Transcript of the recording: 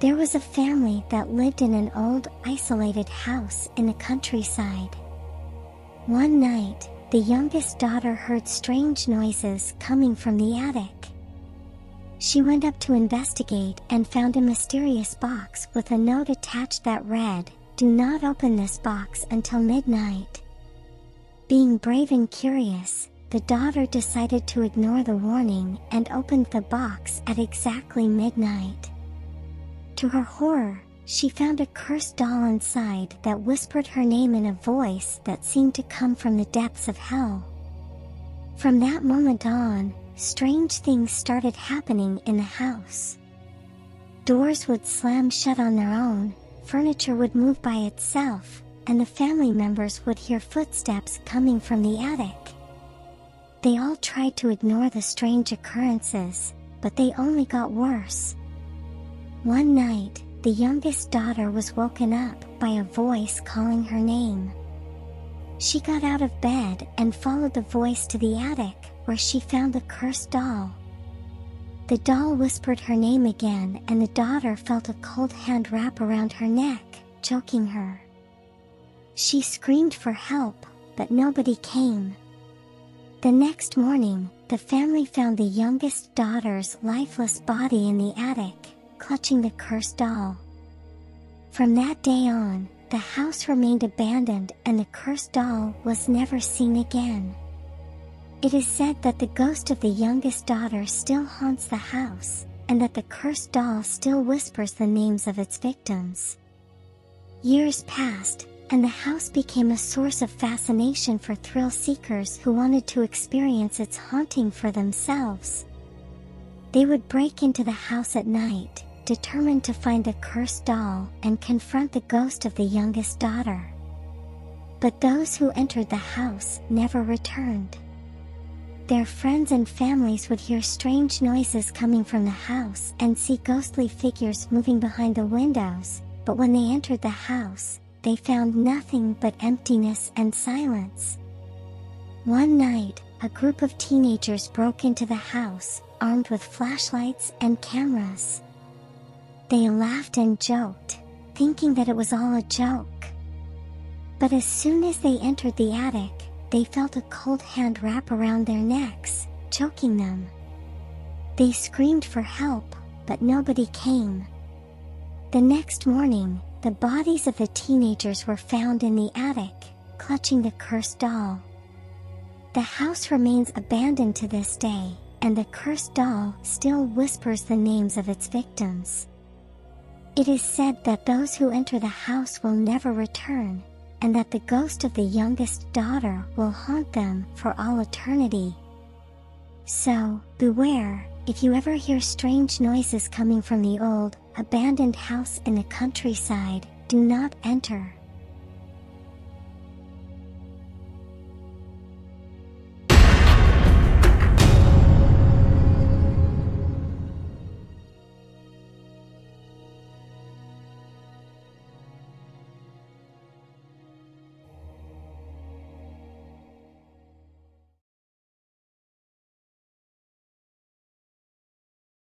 There was a family that lived in an old, isolated house in the countryside. One night, the youngest daughter heard strange noises coming from the attic. She went up to investigate and found a mysterious box with a note attached that read, "Do not open this box until midnight." Being brave and curious, the daughter decided to ignore the warning and opened the box at exactly midnight. To her horror, she found a cursed doll inside that whispered her name in a voice that seemed to come from the depths of hell. From that moment on, strange things started happening in the house. Doors would slam shut on their own, furniture would move by itself, and the family members would hear footsteps coming from the attic. They all tried to ignore the strange occurrences, but they only got worse. One night, the youngest daughter was woken up by a voice calling her name. She got out of bed and followed the voice to the attic, where she found the cursed doll. The doll whispered her name again, and the daughter felt a cold hand wrap around her neck, choking her. She screamed for help, but nobody came. The next morning, the family found the youngest daughter's lifeless body in the attic, clutching the cursed doll. From that day on, the house remained abandoned and the cursed doll was never seen again. It is said that the ghost of the youngest daughter still haunts the house, and that the cursed doll still whispers the names of its victims. Years passed, and the house became a source of fascination for thrill seekers who wanted to experience its haunting for themselves. They would break into the house at night, determined to find the cursed doll and confront the ghost of the youngest daughter. But those who entered the house never returned. Their friends and families would hear strange noises coming from the house and see ghostly figures moving behind the windows, but when they entered the house, they found nothing but emptiness and silence. One night, a group of teenagers broke into the house, armed with flashlights and cameras. They laughed and joked, thinking that it was all a joke. But as soon as they entered the attic, they felt a cold hand wrap around their necks, choking them. They screamed for help, but nobody came. The next morning, the bodies of the teenagers were found in the attic, clutching the cursed doll. The house remains abandoned to this day, and the cursed doll still whispers the names of its victims. It is said that those who enter the house will never return, and that the ghost of the youngest daughter will haunt them for all eternity. So, beware, if you ever hear strange noises coming from the old, abandoned house in the countryside, do not enter.